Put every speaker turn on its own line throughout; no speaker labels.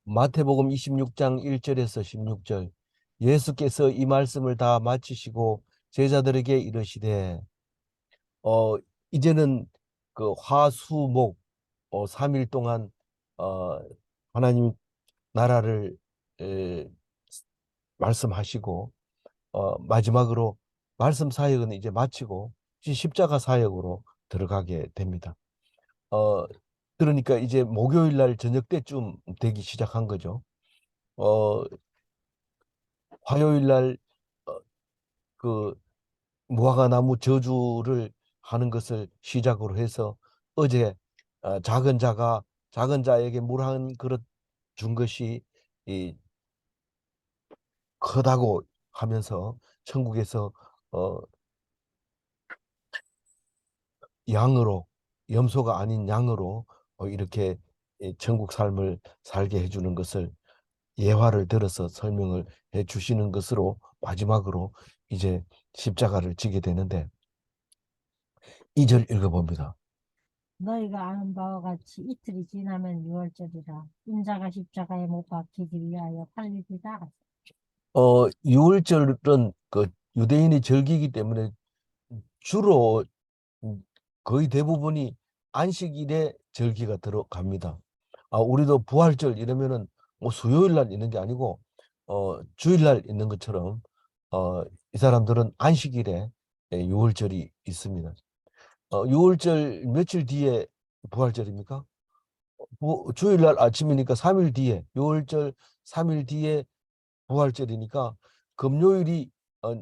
마태복음 26장 1절에서 16절. 예수께서 이 말씀을 다 마치시고 제자들에게 이르시되 어 이제는 그 화수목 3일 동안 어 하나님 나라를 에, 말씀하시고 마지막으로 말씀 사역은 이제 마치고 이제 십자가 사역으로 들어가게 됩니다. 어 그러니까 이제 목요일 날 저녁 때쯤 되기 시작한 거죠. 어 화요일 날 그 무화과나무 저주를 하는 것을 시작으로 해서 어제 작은 자에게 물 한 그릇 준 것이 이 크다고 하면서 천국에서 어 양으로, 염소가 아닌 양으로 이렇게 천국 삶을 살게 해주는 것을 예화를 들어서 설명을 해 주시는 것으로 마지막으로 이제 십자가를 지게 되는데, 2절 읽어봅니다.
너희가 아는 바와 같이 이틀이 지나면 유월절이라 인자가 십자가에 못 박히기 위하여 팔리리다.
6월절은 그 유대인의 절기이기 때문에 주로 거의 대부분이 안식일에 절기가 들어갑니다. 우리도 부활절 이러면은 뭐 수요일 날 있는 게 아니고 주일 날 있는 것처럼 어, 이 사람들은 안식일에 6월절이 있습니다. 6월절 며칠 뒤에 부활절입니까? 주일 날 아침이니까 3일 뒤에, 6월절 3일 뒤에 부활절이니까 금요일이 어,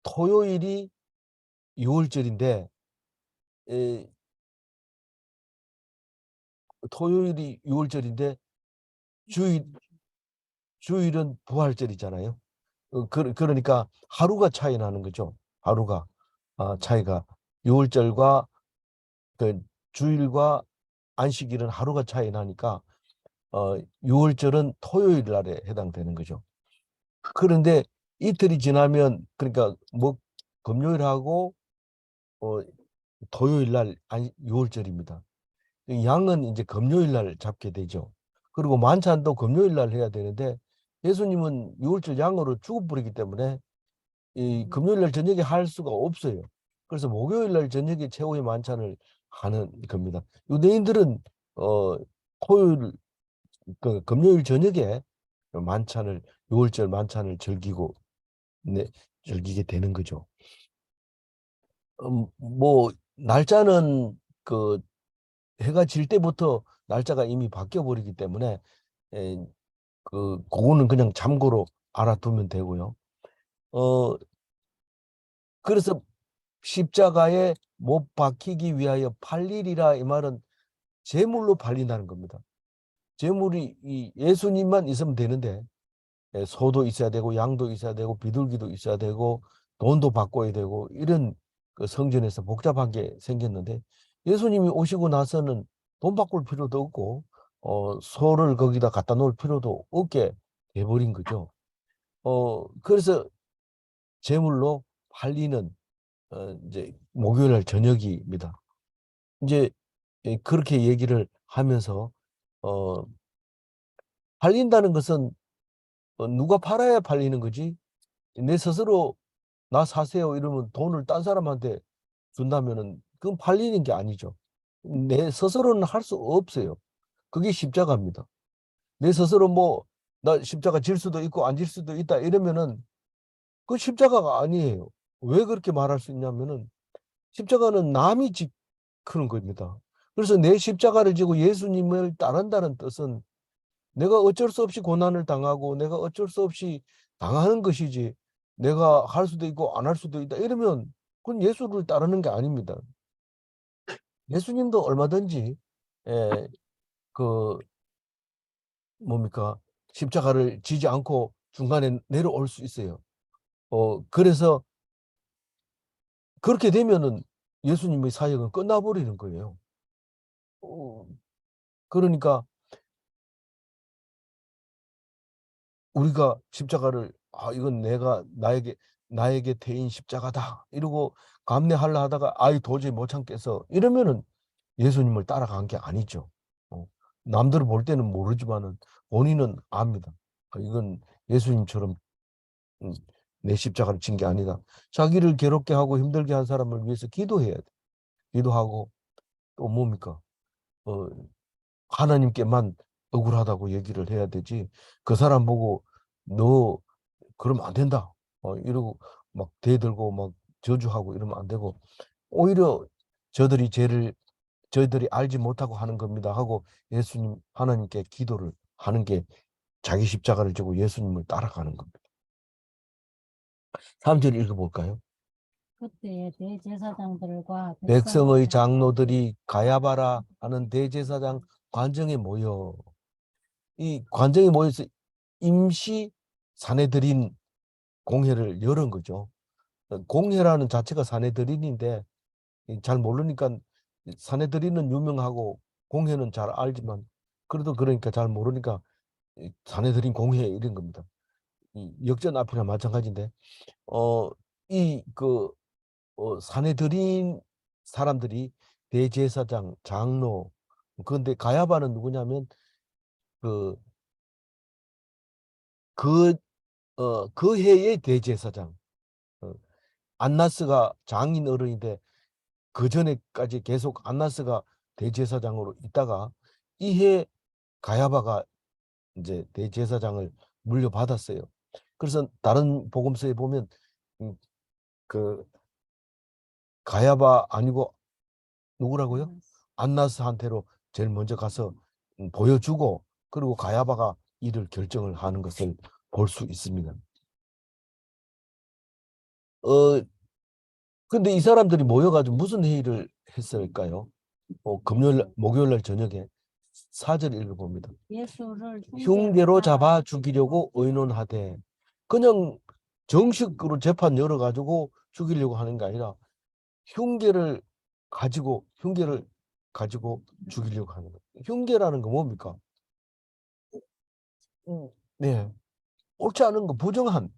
토요일이 6월절인데 토요일이 6월절인데 주일 주일은 부활절이잖아요. 그러니까 하루가 차이 나는 거죠. 하루가 차이가 6월절과 그 주일과 안식일은 하루가 차이 나니까 6월절은 토요일 날에 해당되는 거죠. 그런데 이틀이 지나면 그러니까 뭐 금요일하고 어, 토요일 날 6월절입니다. 양은 이제 금요일 날 잡게 되죠. 그리고 만찬도 금요일 날 해야 되는데 예수님은 6월절 양으로 죽어버리기 때문에 이 금요일 날 저녁에 할 수가 없어요. 그래서 목요일 날 저녁에 최후의 만찬을 하는 겁니다. 유대인들은 어 토요일 금요일 저녁에 만찬을 6월절 만찬을 네, 즐기게 되는 거죠. 뭐 날짜는 그 해가 질 때부터 날짜가 이미 바뀌어 버리기 때문에 에, 그거는 그냥 참고로 알아두면 되고요. 어 그래서 십자가에 못 박히기 위하여 팔리리라 이 말은 제물로 팔린다는 겁니다. 제물이 이 예수님만 있으면 되는데 소도 있어야 되고 양도 있어야 되고 비둘기도 있어야 되고 돈도 바꿔야 되고 이런 그 성전에서 복잡한 게 생겼는데 예수님이 오시고 나서는 돈 바꿀 필요도 없고 소를 거기다 갖다 놓을 필요도 없게 돼버린 거죠. 그래서 제물로 팔리는 이제 목요일 날 저녁입니다. 이제 그렇게 얘기를 하면서 어, 팔린다는 것은 누가 팔아야 팔리는 거지? 내 스스로 나 사세요 이러면 돈을 딴 사람한테 준다면은 그건 팔리는 게 아니죠. 내 스스로는 할 수 없어요. 그게 십자가입니다. 내 스스로 뭐 나 십자가 질 수도 있고 안 질 수도 있다 이러면은 그 십자가가 아니에요. 왜 그렇게 말할 수 있냐면은 십자가는 남이 지는 겁니다. 그래서 내 십자가를 지고 예수님을 따른다는 뜻은 내가 어쩔 수 없이 고난을 당하고 내가 어쩔 수 없이 당하는 것이지 내가 할 수도 있고 안 할 수도 있다 이러면 그건 예수를 따르는 게 아닙니다. 예수님도 얼마든지 에, 그 뭡니까 십자가를 지지 않고 중간에 내려올 수 있어요. 그래서 그렇게 되면은 예수님의 사역은 끝나버리는 거예요. 어, 그러니까 우리가 십자가를 이건 내가 나에게 대인 십자가다 이러고 감내하려 하다가 도저히 못 참겠어 이러면은 예수님을 따라간 게 아니죠. 어, 남들 볼 때는 모르지만은 본인은 압니다. 이건 예수님처럼 음, 내 십자가를 진 게 아니다. 자기를 괴롭게 하고 힘들게 한 사람을 위해서 기도해야 돼. 기도하고 또 뭡니까? 어, 하나님께만 억울하다고 얘기를 해야 되지. 그 사람 보고 너 그러면 안 된다. 이러고 막 대들고 막 저주하고 이러면 안 되고 오히려 저희들이 알지 못하고 하는 겁니다 하고 예수님 하나님께 기도를 하는 게 자기 십자가를 지고 예수님을 따라가는 겁니다. 3절 읽어볼까요?
그때 대제사장들과
백성의
백성들이
장로들이 가야바라 하는 대제사장 관정에 모여 이 관정에 모여서 임시 사내들인 공회를 열은 거죠. 공회라는 자체가 사내들인인데 잘 모르니까 사내들인은 유명하고 공회는 잘 알지만 그래도 그러니까 잘 모르니까 사내들인 공회 이런 겁니다. 이 역전 앞이나 마찬가지인데 이그 사내들인 사람들이 대제사장, 장로 그런데 가야바는 누구냐면 그 그 그 해의 대제사장 안나스가 장인 어른인데 그 전에까지 계속 안나스가 대제사장으로 있다가 이해 가야바가 이제 대제사장을 물려받았어요. 그래서 다른 복음서에 보면 음, 그 가야바 아니고 누구라고요? 안나스한테로 제일 먼저 가서 보여주고 그리고 가야바가 이를 결정을 하는 것을 볼 수 있습니다. 근데 이 사람들이 모여가지고 무슨 회의를 했을까요? 목요일 날 저녁에 4절 읽어봅니다.
예수를
흉계로 잡아 죽이려고 의논하되 그냥 정식으로 재판 열어가지고 죽이려고 하는 게 아니라 흉계를 흉계를 가지고 죽이려고 하는 거예요. 흉계라는 거 뭡니까? 네, 옳지 않은 거 부정한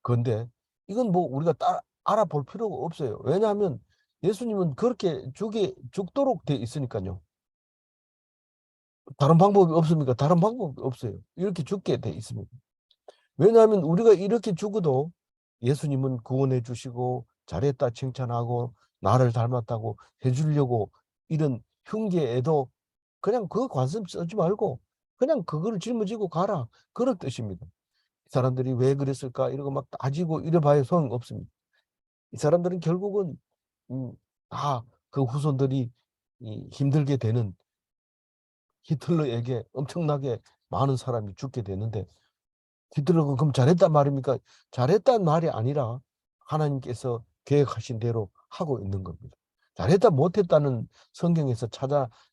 건데 이건 뭐 우리가 알아볼 필요가 없어요. 왜냐하면 예수님은 그렇게 죽도록 돼 있으니까요. 다른 방법이 없습니까? 다른 방법이 없어요. 이렇게 죽게 돼 있습니다. 왜냐하면 우리가 이렇게 죽어도 예수님은 구원해 주시고 잘했다 칭찬하고 나를 닮았다고 해주려고 이런 흉계에도 그냥 그 관심 쓰지 말고 그냥 그거를 짊어지고 가라. 그런 뜻입니다. 이 사람들이 왜 그랬을까 이러고 막 따지고 이래봐야 소용없습니다. 이 사람들은 결국은 다 그 후손들이 힘들게 되는 히틀러에게 엄청나게 많은 사람이 죽게 되는데 히틀러가 그럼 잘했단 말입니까? 잘했단 말이 아니라 하나님께서 계획하신 대로 하고 있는 겁니다. 잘했다 못했다는 성경에서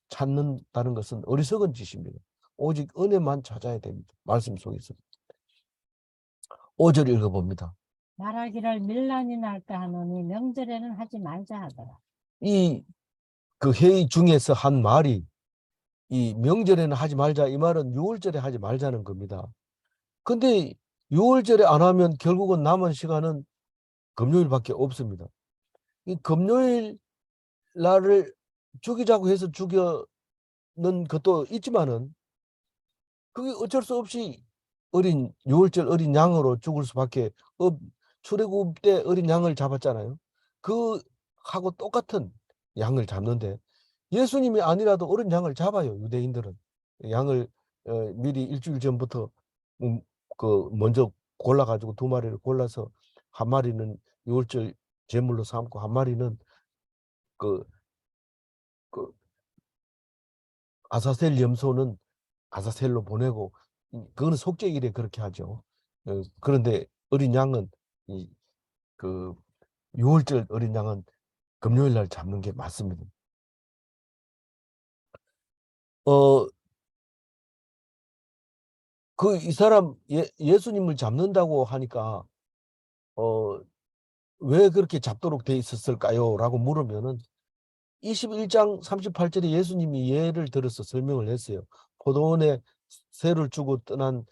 찾는다는 것은 어리석은 짓입니다. 오직 은혜만 찾아야 됩니다. 말씀 속에서. 5절 읽어봅니다.
말하기를 밀란이 날까 하노니 명절에는 하지 말자 하더라.
그 회의 중에서 한 말이 이 명절에는 하지 말자 이 말은 6월절에 하지 말자는 겁니다. 근데 6월절에 안 하면 결국은 남은 시간은 금요일밖에 없습니다. 이 금요일 날을 죽이자고 해서 죽여는 것도 있지만은 그게 어쩔 수 없이 6월절 어린 양으로 죽을 수밖에 출애굽 때 어린 양을 잡았잖아요. 그 하고 똑같은 양을 잡는데 예수님이 아니라도 어린 양을 잡아요. 유대인들은 양을 미리 일주일 전부터 음, 먼저 골라가지고 2마리를 골라서 한 마리는 6월절 제물로 삼고 한 마리는 그, 그 아사셀 염소는 아사셀로 보내고 그거는 속죄일에 그렇게 하죠. 그런데 어린 양은 그 6월절 어린 양은 금요일 날 잡는 게 맞습니다. 어, 이 사람 예수님을 잡는다고 하니까 어, 왜 그렇게 잡도록 돼 있었을까요? 라고 물으면은 21장 38절에 예수님이 예를 들어서 설명을 했어요. 포도원에 새를 주고 떠난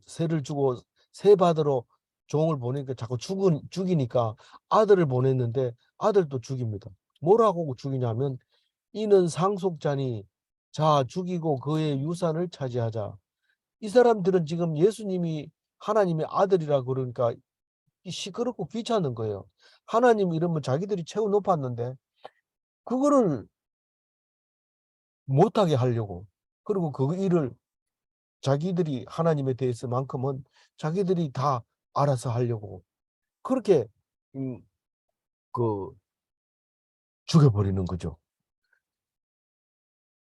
새를 주고 새 받으러 종을 보내니까 자꾸 죽이니까 아들을 보냈는데 아들도 죽입니다. 뭐라고 죽이냐면 이는 상속자니 자 죽이고 그의 유산을 차지하자. 이 사람들은 지금 예수님이 하나님의 아들이라 그러니까 시끄럽고 귀찮은 거예요. 하나님 이러면 자기들이 최고 높았는데 그거를 못하게 하려고, 그리고 그 일을 자기들이 하나님에 대해서만큼은 자기들이 다 알아서 하려고 그렇게 음, 그 죽여버리는 거죠.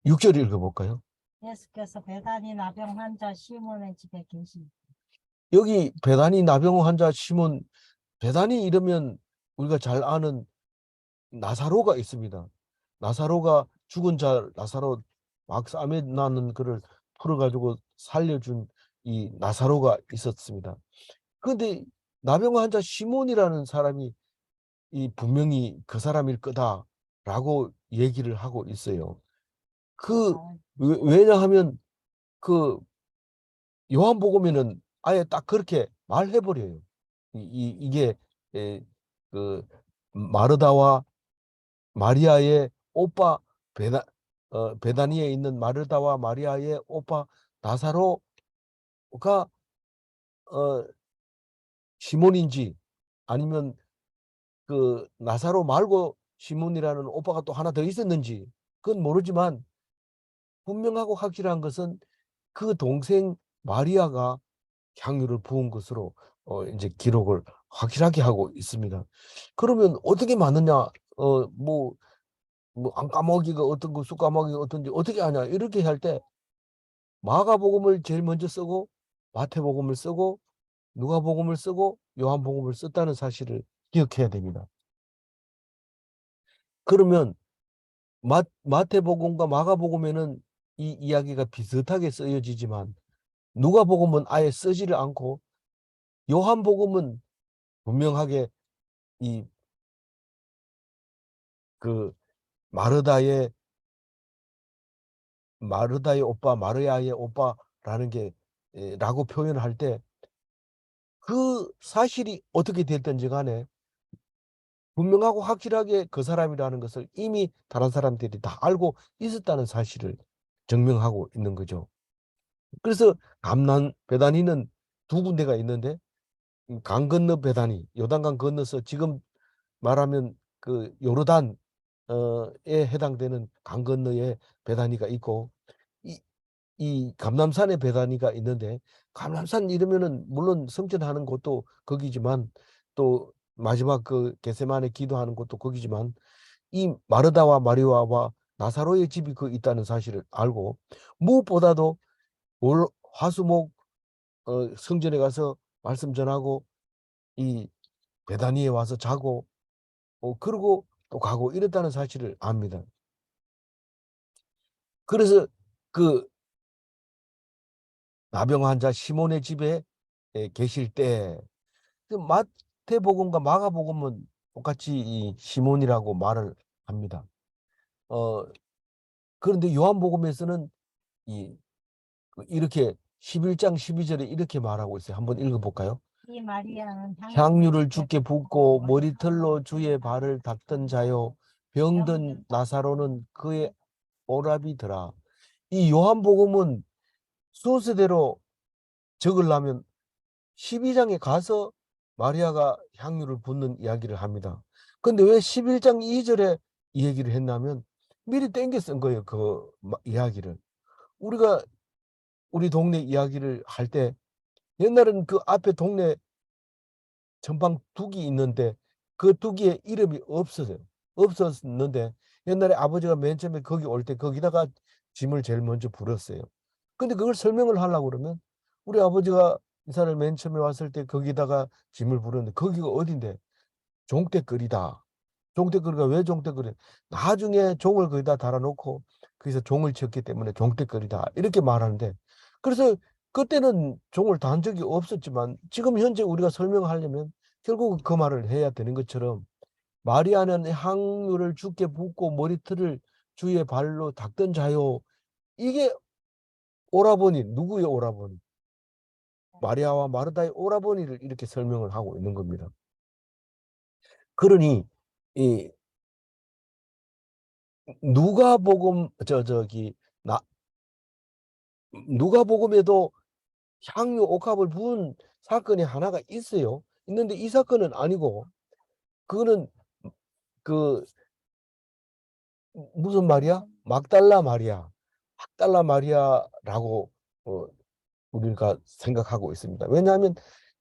6절 읽어볼까요?
예수께서 베다니 나병 환자 시몬의 집에 계시.
여기 베다니 나병 환자 시몬, 베다니 이러면 우리가 잘 아는 나사로가 있습니다. 나사로가 죽은 자 나사로 막 쌈에 나는 그를 풀어가지고 살려준 이 나사로가 있었습니다. 그런데 나병 환자 시몬이라는 사람이 이 분명히 그 사람일 거다라고 얘기를 하고 있어요. 그 왜냐하면 그 요한복음에는 아예 딱 그렇게 말해버려요. 이게 에, 그 마르다와 마리아의 오빠 베다니에 있는 마르다와 마리아의 오빠 나사로가 어, 시몬인지 아니면 그 나사로 말고 시몬이라는 오빠가 또 하나 더 있었는지 그건 모르지만 분명하고 확실한 것은 그 동생 마리아가 향유를 부은 것으로 이제 기록을 확실하게 하고 있습니다. 그러면 어떻게 맞느냐? 안까먹이가 어떤 거, 쑥까먹이가 어떤지 어떻게 하냐? 이렇게 할 때 마가복음을 제일 먼저 쓰고 마태복음을 쓰고 누가복음을 쓰고 요한복음을 썼다는 사실을 기억해야 됩니다. 그러면 마태복음과 마가복음에는 이 이야기가 비슷하게 쓰여지지만 누가복음은 아예 쓰지를 않고 요한복음은 분명하게 이 그 마르다의 오빠 마르야의 오빠라는 게 라고 표현을 할 때 그 사실이 어떻게 됐든지 간에 분명하고 확실하게 그 사람이라는 것을 이미 다른 사람들이 다 알고 있었다는 사실을 증명하고 있는 거죠. 그래서 감난 베다니는 두 군데가 있는데 강 건너 베다니, 요단강 건너서 지금 말하면 그 요르단에 해당되는 강 건너에 베다니가 있고 이, 이 감람산에 베다니가 있는데 감람산 이러면은 물론 성전하는 곳도 거기지만 또 마지막 그 게세마네 기도하는 곳도 거기지만 이 마르다와 마리아와 나사로의 집이 그 있다는 사실을 알고 무엇보다도 월 화수목 성전에 가서 말씀 전하고 이 베다니에 와서 자고 그러고 또 가고 이랬다는 사실을 압니다. 그래서 그 나병 환자 시몬의 집에 계실 때 그 마태복음과 마가복음은 똑같이 이 시몬이라고 말을 합니다. 어, 그런데 요한복음에서는 이렇게 11장 12절에 이렇게 말하고 있어요. 한번 읽어볼까요?
이 마리아는
향유를 주께 붓고 머리털로 주의 발을 닦던 자요 병든 나사로는 그의 오라비더라. 이 요한복음은 순서대로 적으려면 12장에 가서 마리아가 향유를 붓는 이야기를 합니다. 근데 왜 11장 2절에 이 얘기를 했냐면 미리 땡겨 쓴 거예요. 그 이야기를. 우리가 우리 동네 이야기를 할 때 옛날에는 그 앞에 동네 전방 둑이 있는데 그 둑이에 이름이 없었어요. 없었는데 옛날에 아버지가 맨 처음에 거기 올 때 거기다가 짐을 제일 먼저 불었어요. 근데 그걸 설명을 하려고 그러면 우리 아버지가 이사를 맨 처음에 왔을 때 거기다가 짐을 부르는데 거기가 어딘데? 종대거리다. 종대거리가 왜 종대거리? 나중에 종을 거기다 달아놓고 거기서 종을 지었기 때문에 종대거리다. 이렇게 말하는데 그래서 그때는 종을 단 적이 없었지만 지금 현재 우리가 설명하려면 결국 그 말을 해야 되는 것처럼 마리아는 향유를 주께 붓고 머리털을 주의 발로 닦던 자요. 이게 오라버니, 누구의 오라버니? 마리아와 마르다의 오라버니를 이렇게 설명을 하고 있는 겁니다. 그러니 이 누가복음 저기 나 누가복음에도 향유 옥합을 부은 사건이 하나가 있어요. 있는데 이 사건은 아니고 그거는 그 무슨 말이야? 막달라 마리아. 막달라 마리아라고 우리가 생각하고 있습니다. 왜냐하면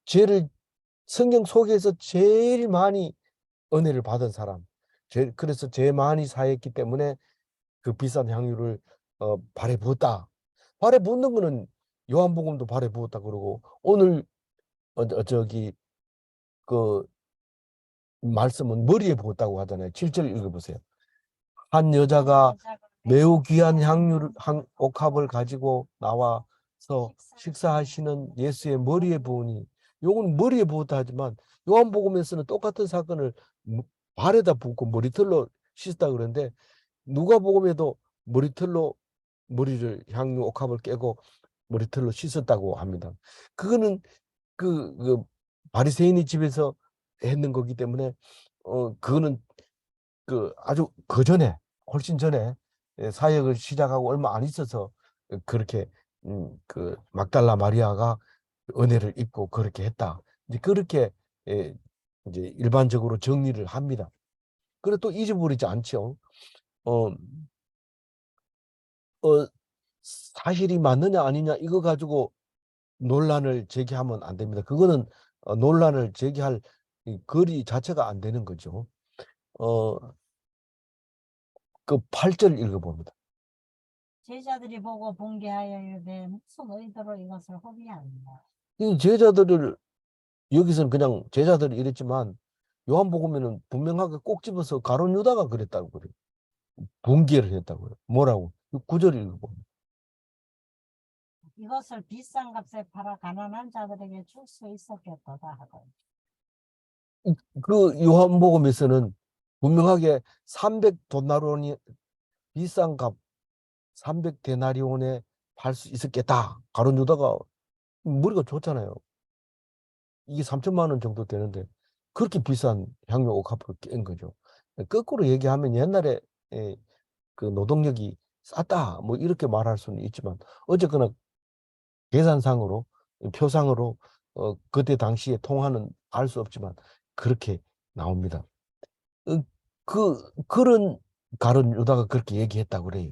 죄를 성경 속에서 제일 많이 은혜를 받은 사람, 그래서 제일 많이 사했기 때문에 그 비싼 향유를 발에 부었다. 발에 붓는 거는 요한복음도 발에 부었다 그러고 오늘 저기 그 말씀은 머리에 부었다고 하잖아요. 7절 읽어보세요. 한 여자가 매우 귀한 향유를 한 옥합을 가지고 나와서 식사하시는 예수의 머리에 부으니, 요건 머리에 부었다 하지만 요한복음에서는 똑같은 사건을 발에다 붓고 머리털로 씻었다 그러는데 누가복음에도 머리털로 머리를 향유 옥합을 깨고 머리털로 씻었다고 합니다. 그거는 그 바리새인이 집에서 했는 거기 때문에 그거는 그 아주 그 전에 훨씬 전에 사역을 시작하고 얼마 안 있어서 그렇게 그 막달라 마리아가 은혜를 입고 그렇게 했다. 이제 그렇게 예, 이제 일반적으로 정리를 합니다. 그래 또 잊어버리지 않죠. 어, 어, 사실이 맞느냐 아니냐 이거 가지고 논란을 제기하면 안 됩니다. 그거는 논란을 제기할 이 거리 자체가 안 되는 거죠. 어, 그 8절 읽어봅니다.
제자들이 보고 본게하여 이르되 무슨 의도로 이것을 호비하느냐.
이 제자들을 여기서는 그냥 제자들이 이랬지만 요한복음에는 분명하게 꼭 집어서 가룟 유다가 그랬다고 그래요. 분개를 했다고요. 뭐라고? 9절 읽어봅니다.
이것을 비싼 값에 팔아 가난한 자들에게 줄 수 있었겠도다 하고.
그 요한복음에서는 분명하게 300도나리온이 비싼 값 300데나리온에 팔 수 있었겠다. 가룟 유다가 머리가 좋잖아요. 이게 3천만 원 정도 되는데 그렇게 비싼 향유 옥합을 깬 거죠. 거꾸로 얘기하면 옛날에 그 노동력이 쌌다 뭐 이렇게 말할 수는 있지만 어쨌거나 계산상으로 표상으로 그때 당시에 통화는 알 수 없지만 그렇게 나옵니다. 그런 가룟 유다가 그렇게 얘기했다고 그래요.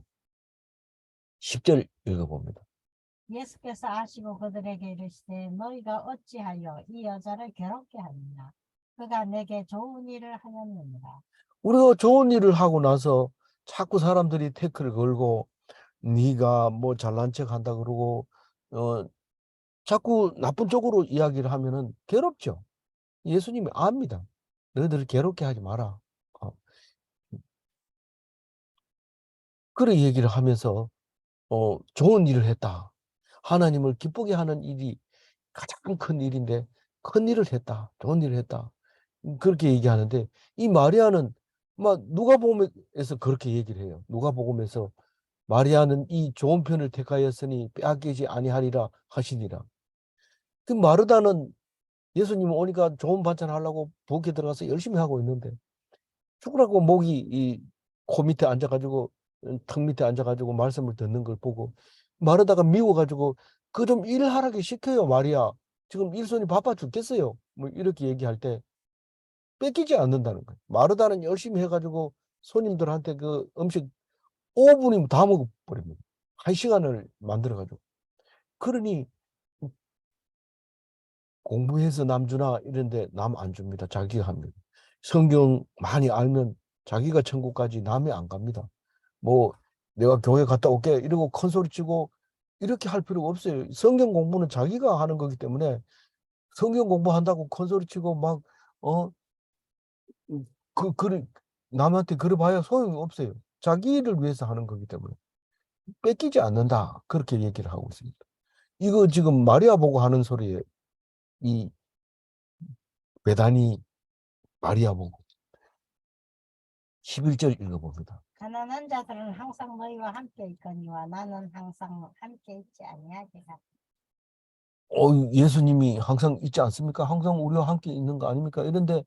10절 읽어봅니다.
예수께서 아시고 그들에게 이르시되 너희가 어찌하여 이 여자를 괴롭게 하느냐. 그가 내게 좋은 일을 하였느니라.
우리가 좋은 일을 하고 나서 자꾸 사람들이 태클을 걸고 네가 뭐 잘난 척 한다 그러고 어, 자꾸 나쁜 쪽으로 이야기를 하면은 괴롭죠. 예수님이 압니다. 너희들을 괴롭게 하지 마라. 어, 그런 얘기를 하면서 좋은 일을 했다. 하나님을 기쁘게 하는 일이 가장 큰 일인데 큰 일을 했다. 좋은 일을 했다. 그렇게 얘기하는데 이 마리아는 막 누가복음에서 그렇게 얘기를 해요. 누가복음에서 마리아는 이 좋은 편을 택하였으니 빼앗기지 아니하리라 하시니라. 그 마르다는 예수님 오니까 좋은 반찬 하려고 부엌에 들어가서 열심히 하고 있는데 죽으라고 목이 이 코 밑에 앉아가지고 턱 밑에 앉아가지고 말씀을 듣는 걸 보고 마르다가 미워가지고 그 좀 일하라게 시켜요. 마리아 지금 일손이 바빠 죽겠어요. 뭐 이렇게 얘기할 때 뺏기지 않는다는 거예요. 마르다는 열심히 해가지고 손님들한테 그 음식 5분이면 다 먹어버립니다. 1시간을 만들어가지고. 그러니 공부해서 남 주나 이런데 남 안 줍니다. 자기가 합니다. 성경 많이 알면 자기가 천국까지 남이 안 갑니다. 뭐 내가 교회 갔다 올게 이러고 큰 소리 치고 이렇게 할 필요가 없어요. 성경 공부는 자기가 하는 거기 때문에 성경 공부한다고 큰 소리 치고 막 그 남한테 그래 봐야 소용이 없어요. 자기를 위해서 하는 거기 때문에 뺏기지 않는다. 그렇게 얘기를 하고 있습니다. 이거 지금 마리아 보고 하는 소리에 이 베다니 마리아 보고 11절 읽어봅니다.
가난한 자들은 항상 너희와 함께 있거니와 나는 항상 함께 있지 아니하리라.
예수님이 항상 있지 않습니까? 항상 우리와 함께 있는 거 아닙니까? 이런데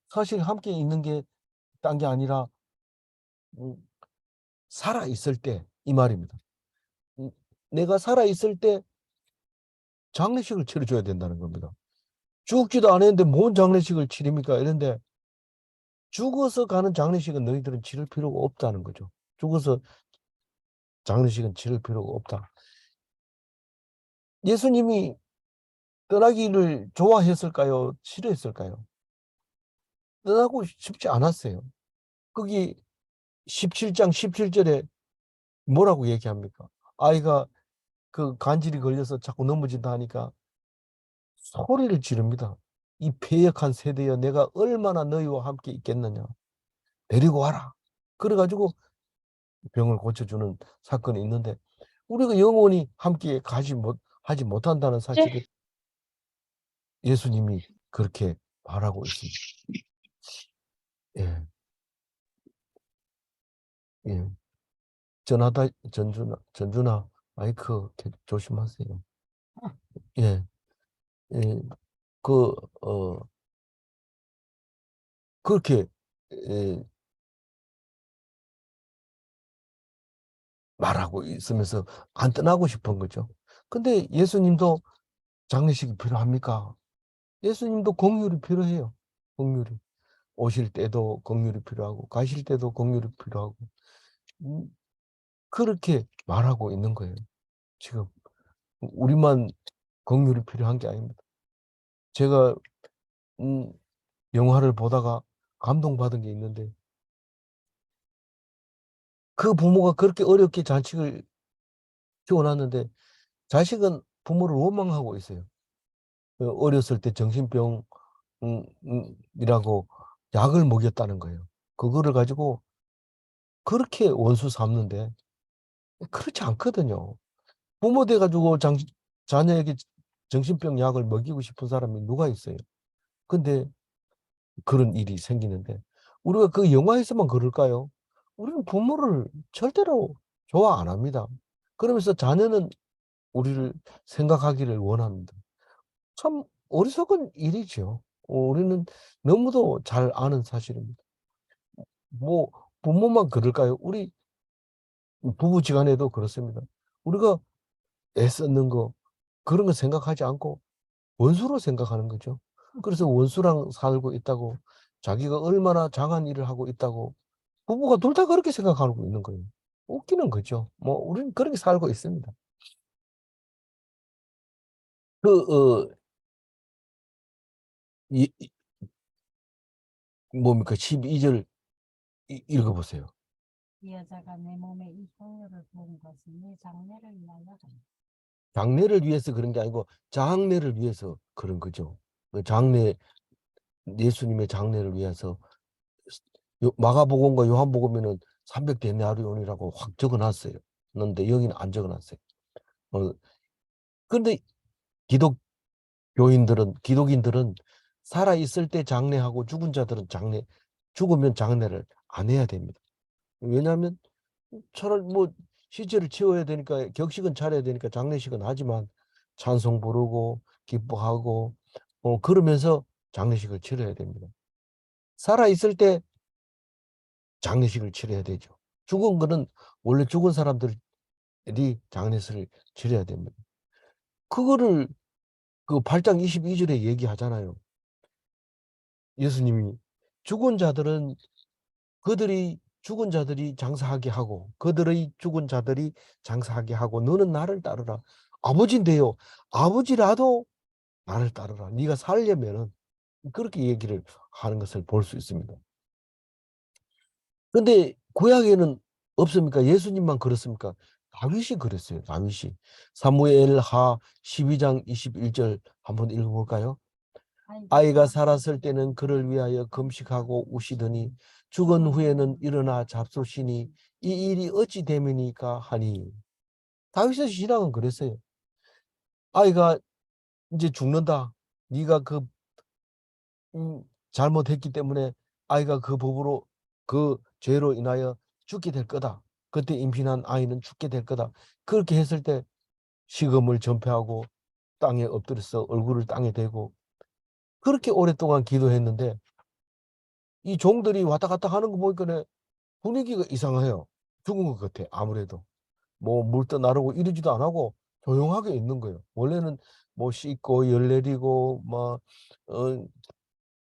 사실 함께 있는 게 딴 게 아니라 살아 있을 때 이 말입니다. 내가 살아있을 때 장례식을 치러줘야 된다는 겁니다. 죽지도 않았는데 뭔 장례식을 치릅니까? 이런데 죽어서 가는 장례식은 너희들은 치를 필요가 없다는 거죠. 죽어서 장례식은 치를 필요가 없다. 예수님이 떠나기를 좋아했을까요? 싫어했을까요? 떠나고 싶지 않았어요. 거기 17장 17절에 뭐라고 얘기합니까? 아이가 그 간질이 걸려서 자꾸 넘어진다 하니까 소리를 지릅니다. 이 패역한 세대여, 내가 얼마나 너희와 함께 있겠느냐. 데리고 와라. 그래가지고 병을 고쳐주는 사건이 있는데, 우리가 영원히 함께 하지 못한다는 사실을 예수님이 그렇게 말하고 있습니다. 예, 예. 전준아, 마이크 조심하세요. 예, 예, 그, 어, 그렇게, 예, 말하고 있으면서 안 떠나고 싶은 거죠. 근데 예수님도 장례식이 필요합니까? 예수님도 공휴일이 필요해요. 공휴일이. 오실 때도 공휴일이 필요하고, 가실 때도 공휴일이 필요하고, 음, 그렇게 말하고 있는 거예요. 지금. 우리만 공휴일이 필요한 게 아닙니다. 제가, 음, 영화를 보다가 감동받은 게 있는데, 그 부모가 그렇게 어렵게 자식을 키워놨는데, 자식은 부모를 원망하고 있어요. 어렸을 때 정신병, 이라고 약을 먹였다는 거예요. 그거를 가지고 그렇게 원수 삼는데, 그렇지 않거든요. 부모 돼가지고 자녀에게 정신병 약을 먹이고 싶은 사람이 누가 있어요? 근데 그런 일이 생기는데, 우리가 그 영화에서만 그럴까요? 우리는 부모를 절대로 좋아 안 합니다. 그러면서 자녀는 우리를 생각하기를 원합니다. 참 어리석은 일이죠. 우리는 너무도 잘 아는 사실입니다. 뭐 부모만 그럴까요? 우리 부부지간에도 그렇습니다. 우리가 애썼는 거, 그런 거 생각하지 않고 원수로 생각하는 거죠. 그래서 원수랑 살고 있다고, 자기가 얼마나 장한 일을 하고 있다고 부부가 둘 다 그렇게 생각하고 있는 거예요. 웃기는 거죠. 뭐 우리는 그렇게 살고 있습니다. 그 뭡니까? 12절 읽어보세요.
이 여자가 내 몸에 이 향유를 부은 것은 내 장례를 위하여 하니.
장례를 위해서 그런 게 아니고 장례를 위해서 그런 거죠. 그 장례, 예수님의 장례를 위해서. 마가복음과 요한복음에는 300데나리온이라고 확 적어놨어요. 그런데 여기는 안 적어놨어요. 어, 근데 기독인들은 살아있을 때 장례하고 죽은 자들은 죽으면 장례를 안 해야 됩니다. 왜냐하면 차라리 뭐 시체를 치워야 되니까, 격식은 차려야 되니까 장례식은 하지만 찬송 부르고 기뻐하고 그러면서 장례식을 치러야 됩니다. 살아있을 때 장례식을 치러야 되죠. 죽은 거는 원래 죽은 사람들이 장례식을 치러야 됩니다. 그거를 그 8장 22절에 얘기하잖아요. 예수님이 죽은 자들이 장사하게 하고 그들의 죽은 자들이 장사하게 하고 너는 나를 따르라. 아버지인데요. 아버지라도 나를 따르라. 네가 살려면은, 그렇게 얘기를 하는 것을 볼 수 있습니다. 근데 구약에는 없습니까? 예수님만 그렇습니까? 다윗이 그랬어요. 다윗이. 사무엘하 12장 21절 한번 읽어볼까요? 아이가 살았을 때는 그를 위하여 금식하고 우시더니 죽은 후에는 일어나 잡수시니 이 일이 어찌 됨이니까 하니. 다윗의 신앙은 그랬어요. 아이가 이제 죽는다. 네가 잘못했기 때문에 아이가 그 법으로, 그 죄로 인하여 죽게 될 거다. 그때 임신한 아이는 죽게 될 거다. 그렇게 했을 때 식음을 전폐하고 땅에 엎드려서 얼굴을 땅에 대고 그렇게 오랫동안 기도했는데, 이 종들이 왔다 갔다 하는 거 보니까 분위기가 이상해요. 죽은 것 같아, 아무래도. 뭐 물떠 나르고 이러지도 안 하고 조용하게 있는 거예요. 원래는 뭐 씻고 열 내리고 뭐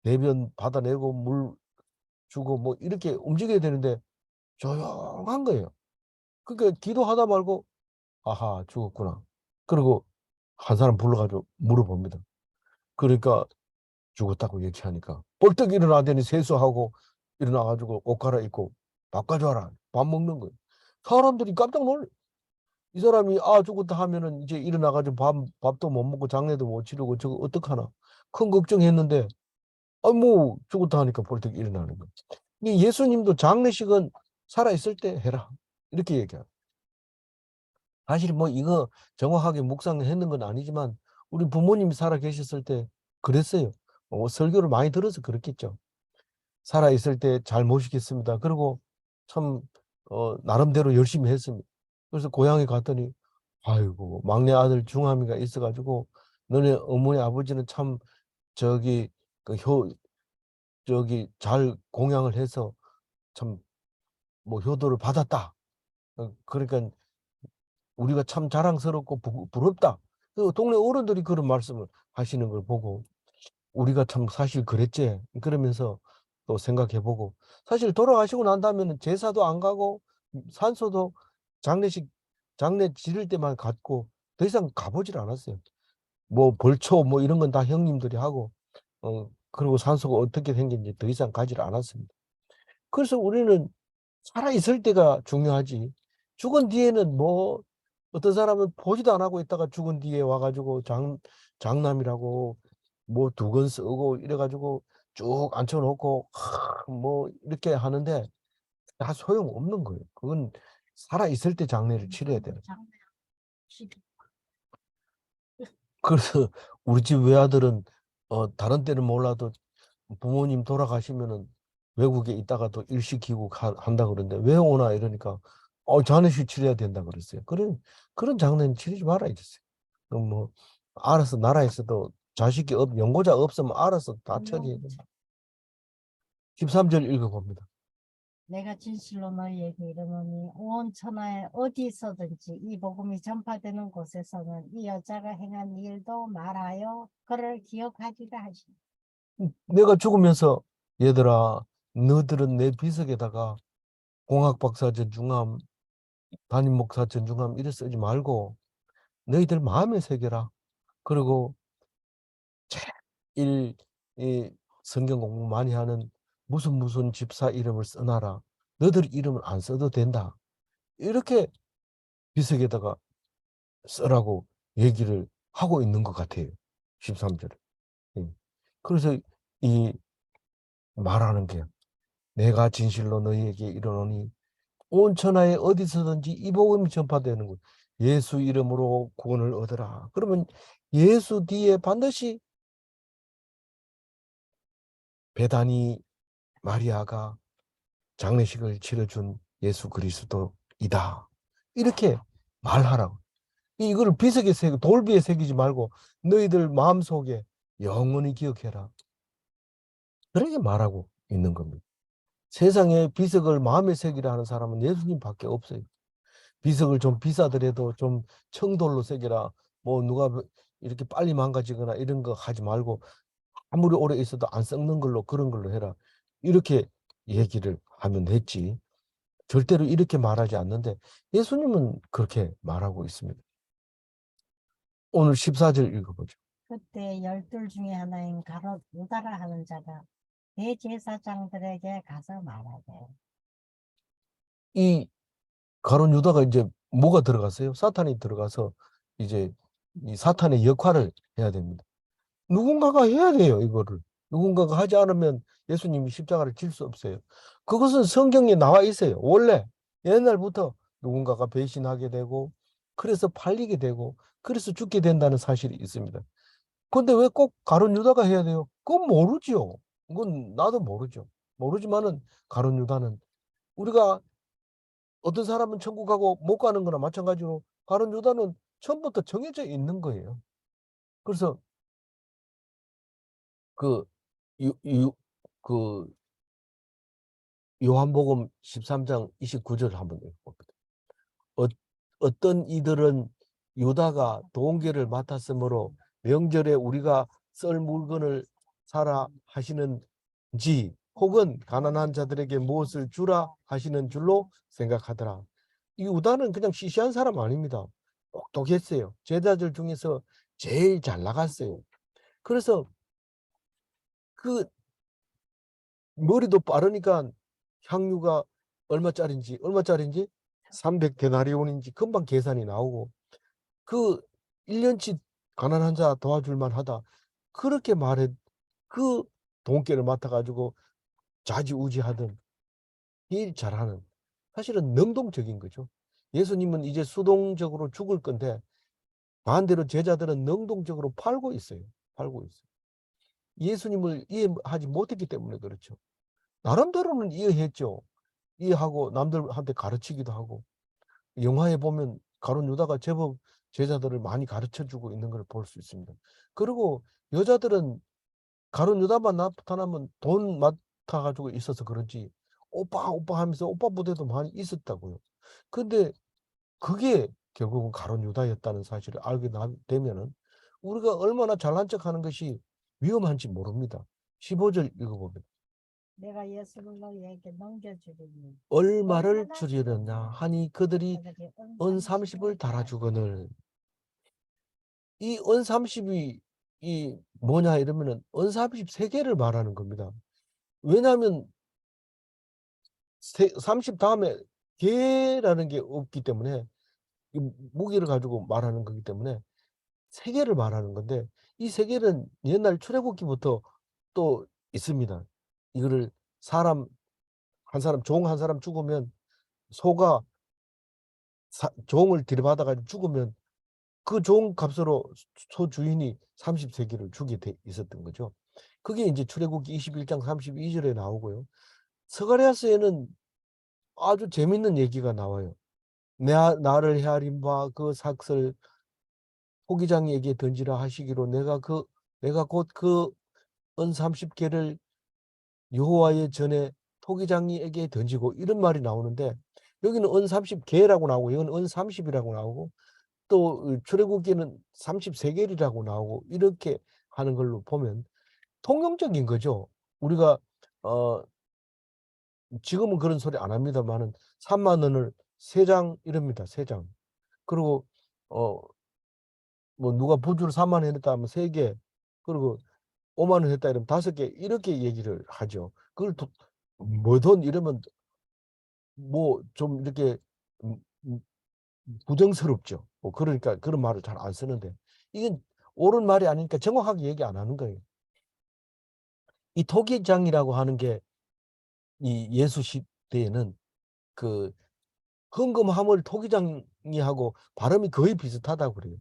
대변 받아내고 물 주고 뭐 이렇게 움직여야 되는데 조용한 거예요. 그러니까 기도하다 말고 아하 죽었구나. 그리고 한 사람 불러가지고 물어봅니다. 그러니까 죽었다고 얘기하니까 벌떡 일어나더니 세수하고 일어나가지고 옷 갈아입고 밥 가져와라. 밥 먹는 거예요. 사람들이 깜짝 놀래. 이 사람이 아 죽었다 하면은 이제 일어나가지고 밥도 못 먹고 장례도 못 치르고 저거 어떡하나. 큰 걱정했는데 아 뭐 죽었다 하니까 벌떡 일어나는 거예요. 이 예수님도 장례식은 살아있을 때 해라. 이렇게 얘기해요. 사실 뭐 이거 정확하게 묵상했는 건 아니지만 우리 부모님이 살아 계셨을 때 그랬어요. 설교를 많이 들어서 그렇겠죠. 살아 있을 때 잘 모시겠습니다. 그리고 참 나름대로 열심히 했습니다. 그래서 고향에 갔더니 아이고 막내 아들 중함이가 있어가지고 너네 어머니 아버지는 참 저기 저기 잘 공양을 해서 참 뭐 효도를 받았다. 그러니까 우리가 참 자랑스럽고 부럽다. 그 동네 어른들이 그런 말씀을 하시는 걸 보고 우리가 참 사실 그랬지. 그러면서 또 생각해보고 사실 돌아가시고 난 다음에는 제사도 안 가고 산소도 장례식 장례 지를 때만 갔고 더 이상 가보질 않았어요. 뭐 벌초 뭐 이런 건 다 형님들이 하고 그리고 산소가 어떻게 생긴지 더 이상 가지를 않았습니다. 그래서 우리는 살아있을 때가 중요하지. 죽은 뒤에는 뭐 어떤 사람은 보지도 안 하고 있다가 죽은 뒤에 와가지고 장남이라고 뭐 두건 쓰고 이래가지고 쭉 앉혀놓고 뭐 이렇게 하는데 다 소용없는 거예요. 그건 살아있을 때 장례를 치러야 되는. 그래서 우리 집 외아들은 다른 때는 몰라도 부모님 돌아가시면은 외국에 있다가도 일 시키고 한다 그러는데 왜 오나 이러니까 장례식 치러야 된다 그랬어요. 그런 장례는 치르지 말아야 됐어요. 그럼 뭐 알아서 나라에서도 자식이 연고자 없으면 알아서 다 처리해 된다. 13절 읽어봅니다.
내가 진실로 너희에게 이르노니 온 천하에 어디서든지 이 복음이 전파되는 곳에서는 이 여자가 행한 일도 말하여 그를 기억하리라 하시니.
내가 죽으면서 얘들아 너희들은 내 비석에다가 공학박사 전중함 담임 목사 전중함 이래 쓰지 말고 너희들 마음에 새겨라. 그리고 제일 이 성경 공부 많이 하는 무슨 집사 이름을 써놔라. 너들 이름을 안 써도 된다. 이렇게 비석에다가 쓰라고 얘기를 하고 있는 것 같아요. 13절에. 그래서 이 말하는 게 내가 진실로 너희에게 이르노니 온 천하에 어디서든지 이 복음이 전파되는 곳 예수 이름으로 구원을 얻으라. 그러면 예수 뒤에 반드시 베다니 마리아가 장례식을 치러준 예수 그리스도이다. 이렇게 말하라고. 이걸 비석에 새고 돌비에 새기지 말고 너희들 마음속에 영원히 기억해라. 그렇게 말하고 있는 겁니다. 세상에 비석을 마음에 새기라 하는 사람은 예수님밖에 없어요. 비석을 좀 비싸더라도 좀 청돌로 새기라. 뭐 누가 이렇게 빨리 망가지거나 이런 거 하지 말고 아무리 오래 있어도 안 썩는 걸로 그런 걸로 해라. 이렇게 얘기를 하면 됐지. 절대로 이렇게 말하지 않는데 예수님은 그렇게 말하고 있습니다. 오늘 14절 읽어보죠.
그때 12 중에 하나인 가롯 유다라 하는 자가 대제사장들에게 가서 말하되.
이 가룟 유다가 이제 뭐가 들어갔어요? 사탄이 들어가서 이제 이 사탄의 역할을 해야 됩니다. 누군가가 해야 돼요, 이거를. 누군가가 하지 않으면 예수님이 십자가를 질 수 없어요. 그것은 성경에 나와 있어요. 원래 옛날부터 누군가가 배신하게 되고 그래서 팔리게 되고 그래서 죽게 된다는 사실이 있습니다. 근데 왜 꼭 가룟 유다가 해야 돼요? 그건 모르죠. 그건 나도 모르죠. 모르지만은 가룟 유다는 우리가 어떤 사람은 천국 가고 못 가는 거나 마찬가지로 가룟 유다는 처음부터 정해져 있는 거예요. 그래서 그, 유, 유, 그 요한복음 13장 29절 한번 읽어봅니다. 어떤 이들은 유다가 동계를 맡았으므로 명절에 우리가 썰 물건을 사라 하시는지 혹은 가난한 자들에게 무엇을 주라 하시는 줄로 생각하더라. 이 유다는 그냥 시시한 사람 아닙니다. 똑똑했어요. 제자들 중에서 제일 잘 나갔어요. 그래서 그 머리도 빠르니까 향유가 얼마짜린지 300데나리온인지 금방 계산이 나오고 그 1년치 가난한 자 도와줄 만하다. 그렇게 말해 그 돈께를 맡아가지고 좌지우지하던 일 잘하는 사실은 능동적인 거죠. 예수님은 이제 수동적으로 죽을 건데 반대로 제자들은 능동적으로 팔고 있어요. 팔고 있어요. 예수님을 이해하지 못했기 때문에 그렇죠. 나름대로는 이해했죠. 이해하고 남들한테 가르치기도 하고 영화에 보면 가룟 유다가 제법 제자들을 많이 가르쳐주고 있는 걸 볼 수 있습니다. 그리고 여자들은 가룟 유다만 나타나면 돈 맡아가지고 있어서 그런지 오빠 오빠 하면서 오빠 부대도 많이 있었다고요. 근데 그게 결국은 가룟 유다였다는 사실을 알게 되면은 우리가 얼마나 잘난 척하는 것이 위험한지 모릅니다. 15절 읽어보면
내가 예수를 너희에게 넘겨주리니
얼마를
얼마나
주리려냐 하니 그들이
그들이
은
은
30을
30을
달아주거늘. 이 은 30이 이 뭐냐 이러면은 은 33개를 말하는 겁니다. 왜냐하면 30 다음에 개라는 게 없기 때문에 이 무게를 가지고 말하는 거기 때문에 세 개를 말하는 건데 이 세 개는 옛날 출애굽기부터 또 있습니다. 이거를 사람 한 사람 종 한 사람 죽으면 소가 종을 들여받아 가지고 죽으면 그 종 값으로 소 주인이 33개를 주게 돼 있었던 거죠. 그게 이제 출애굽기 21장 32절에 나오고요. 스가랴서에는 아주 재밌는 얘기가 나와요. 나를 헤아린 바 그 삭을 토기장이에게 던지라 하시기로 내가 곧 그 은 30개를 여호와의 전에 토기장이에게 던지고 이런 말이 나오는데 여기는 은 30개라고 나오고 이건 은 30이라고 나오고 또 출애굽기는 33개이라고 나오고 이렇게 하는 걸로 보면 통용적인 거죠. 우리가 어 지금은 그런 소리 안 합니다마는 3만 원을 3장 이럽니다. 3장. 그리고 어 뭐 누가 부주를 3만 원 했다 하면 3개 그리고 5만 원 했다 이러면 5개 이렇게 얘기를 하죠. 그걸 뭐 돈 이러면 뭐 좀 이렇게 음 음 부정스럽죠. 뭐 그러니까 그런 말을 잘 안 쓰는데 이건 옳은 말이 아니니까 정확하게 얘기 안 하는 거예요. 이 토기장이라고 하는 게 이 예수 시대에는 그 헌금함을 토기장이 하고 발음이 거의 비슷하다고 그래요.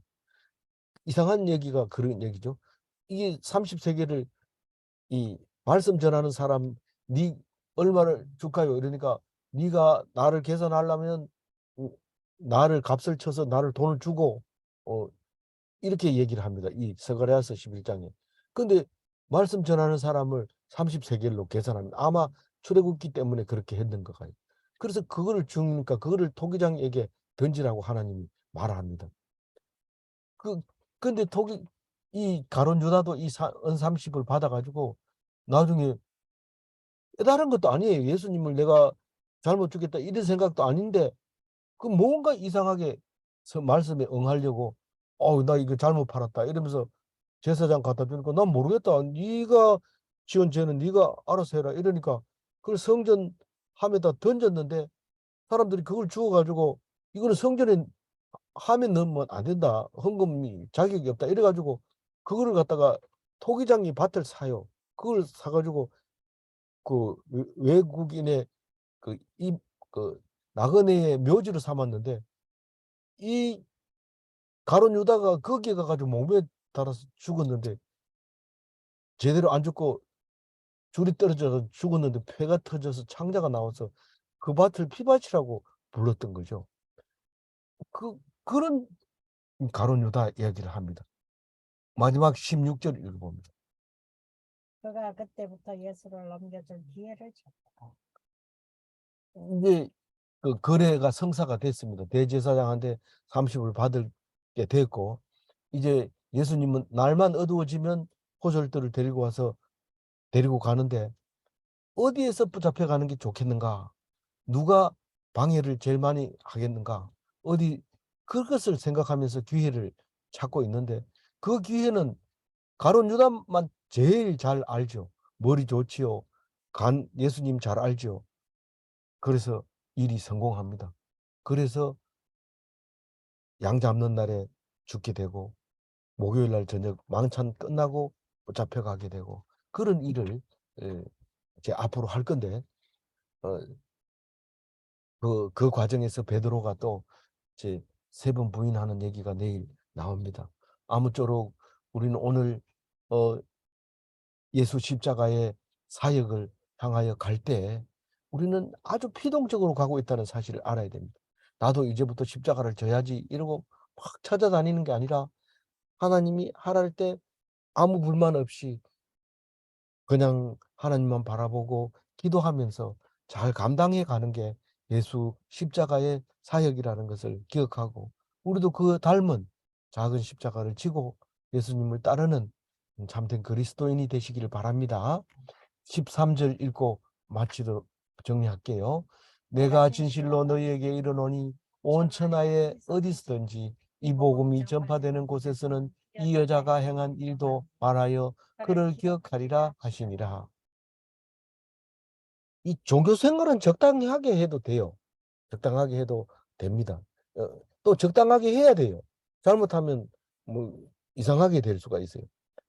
이상한 얘기가 그런 얘기죠. 이게 33개를 이 말씀 전하는 사람 "니 얼마를 줄까요?" 이러니까 "네가 나를 계산하려면 음 나를 값을 쳐서 나를 돈을 주고" 어 이렇게 얘기를 합니다. 이 스가랴서 11장에. 근데 말씀 전하는 사람을 33 개로 계산합니다. 아마 출애굽기 때문에 그렇게 했는 것 같아요. 그래서 그거를 주니까 그거를 토기장에게 던지라고 하나님이 말합니다. 그 근데 이 가룟 유다도 이 은 30을 받아 가지고 나중에 깨달은 것도 아니에요. 예수님을 '내가 잘못 죽겠다.' 이런 생각도 아닌데 그 뭔가 이상하게 말씀에 응하려고 나 이거 잘못 팔았다." 이러면서 제사장 갖다 주니까 "난 모르겠다. 네가 지은 죄는 네가 알아서 해라." 이러니까 그걸 성전함에다 던졌는데 사람들이 그걸 주워 가지고 "이거는 성전에 하면 넣으면 안 된다. 헌금이 자격이 없다." 이래 가지고 그거를 갖다가 토기장이 밭을 사요. 그걸 사 가지고 그 외국인의 그 나그네의 묘지로 삼았는데 이 가룟 유다가 거기에 가 가지고 몸에 달아서 죽었는데 제대로 안 죽고 줄이 떨어져서 죽었는데 폐가 터져서 창자가 나와서 그 밭을 피밭이라고 불렀던 거죠. 그런 가룟 유다 이야기를 합니다. 마지막 16절 읽어봅니다.
그가 그때부터 예수를 넘겨줄 기회를 줬다.
이제 그 거래가 성사가 됐습니다. 대제사장한테 30을 받게 됐고, 이제 예수님은 날만 어두워지면 포졸들을 데리고 와서 데리고 가는데 어디에서 붙잡혀 가는 게 좋겠는가? 누가 방해를 제일 많이 하겠는가? 어디 그것을 생각하면서 기회를 찾고 있는데 그 기회는 가룟 유다만 제일 잘 알죠. 머리 좋지요. 예수님 잘 알죠. 그래서 일이 성공합니다. 그래서 양 잡는 날에 죽게 되고 목요일 날 저녁 망찬 끝나고 잡혀가게 되고 그런 일을 이제 앞으로 할 건데 어, 그 과정에서 베드로가 또 이제 3번 부인하는 얘기가 내일 나옵니다. 아무쪼록 우리는 오늘 예수 십자가의 사역을 향하여 갈 때 우리는 아주 피동적으로 가고 있다는 사실을 알아야 됩니다. 나도 이제부터 십자가를 져야지 이러고 막 찾아다니는 게 아니라 하나님이 하랄 때 아무 불만 없이 그냥 하나님만 바라보고 기도하면서 잘 감당해 가는 게 예수 십자가의 사역이라는 것을 기억하고 우리도 그 닮은 작은 십자가를 지고 예수님을 따르는 참된 그리스도인이 되시기를 바랍니다. 13절 읽고 마치도록 정리할게요. 내가 진실로 너희에게 이르노니 온 천하에 어디서든지 이 복음이 전파되는 곳에서는 이 여자가 행한 일도 말하여 그를 기억하리라 하시니라. 이 종교 생활은 적당하게 해도 돼요. 적당하게 해도 됩니다. 또 적당하게 해야 돼요. 잘못하면 뭐 이상하게 될 수가 있어요.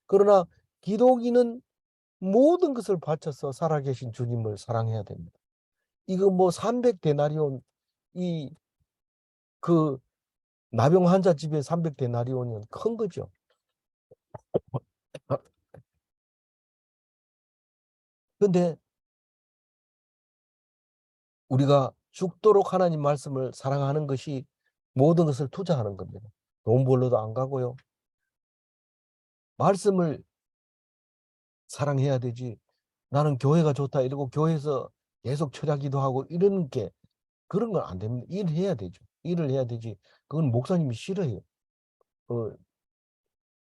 그러나 기독인은 모든 것을 바쳐서 살아계신 주님을 사랑해야 됩니다. 이거 뭐 300데나리온 그 나병 환자 집에 300데나리온이면 큰 거죠. 근데 우리가 죽도록 하나님 말씀을 사랑하는 것이 모든 것을 투자하는 겁니다. 돈 벌러도 안 가고요. 말씀을 사랑해야 되지. 나는 교회가 좋다 이러고 교회에서 계속 철야기도 하고 이러는 게 그런 건 안 됩니다. 일을 해야 되죠. 일을 해야 되지. 그건 목사님이 싫어해요.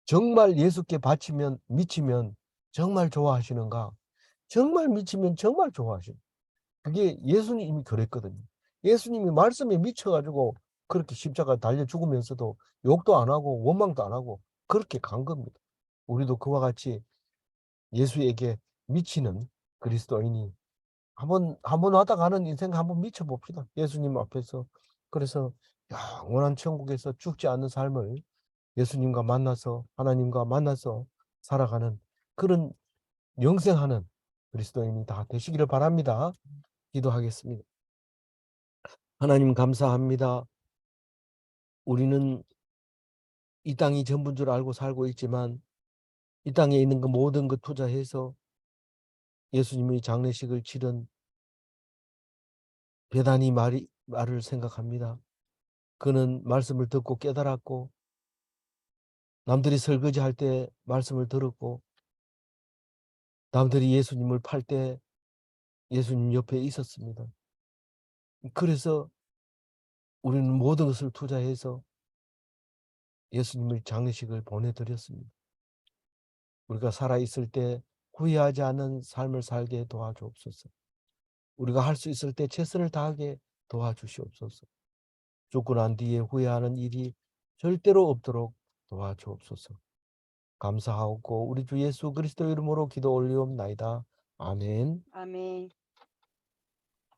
정말 예수께 바치면 미치면 정말 좋아하시는가? 정말 미치면 정말 좋아하시는. 그게 예수님이 그랬거든요. 예수님이 말씀에 미쳐가지고 그렇게 십자가 달려 죽으면서도 욕도 안 하고 원망도 안 하고 그렇게 간 겁니다. 우리도 그와 같이 예수에게 미치는 그리스도인이 한번 하다 가는 인생 한번 미쳐봅시다. 예수님 앞에서. 그래서 영원한 천국에서 죽지 않는 삶을 예수님과 만나서 하나님과 만나서 살아가는 그런 영생하는 그리스도인이 다 되시기를 바랍니다. 기도하겠습니다. 하나님 감사합니다. 우리는 이 땅이 전부인 줄 알고 살고 있지만 이 땅에 있는 그 모든 것 투자해서 예수님의 장례식을 치른 베다니 말을 생각합니다. 그는 말씀을 듣고 깨달았고 남들이 설거지할 때 말씀을 들었고 남들이 예수님을 팔 때 예수님 옆에 있었습니다. 그래서 우리는 모든 것을 투자해서 예수님의 장례식을 보내드렸습니다. 우리가 살아있을 때 후회하지 않는 삶을 살게 도와주옵소서. 우리가 할 수 있을 때 최선을 다하게 도와주시옵소서. 죽고 난 뒤에 후회하는 일이 절대로 없도록 도와주옵소서. 감사하고 우리 주 예수 그리스도 이름으로 기도 올리옵나이다. 아멘.
아멘.